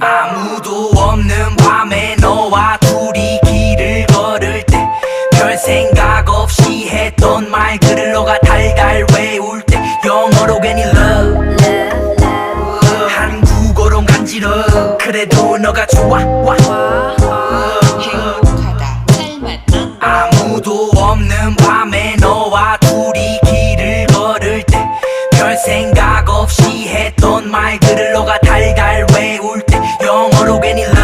아무도 없는 밤에 너와 둘이 길을 걸을 때 별 생각 없이 했던 말들을 너가 달달 외울 때 영어로 괜히 love 한국어로 간지러 그래도 너가 좋아 행복하다 살맛난 아무도 없는 밤에 너와 둘이 길을 걸을 때 별 생각 없이 했던 말들을 너가 달달 외울 때 영어로 괜히 love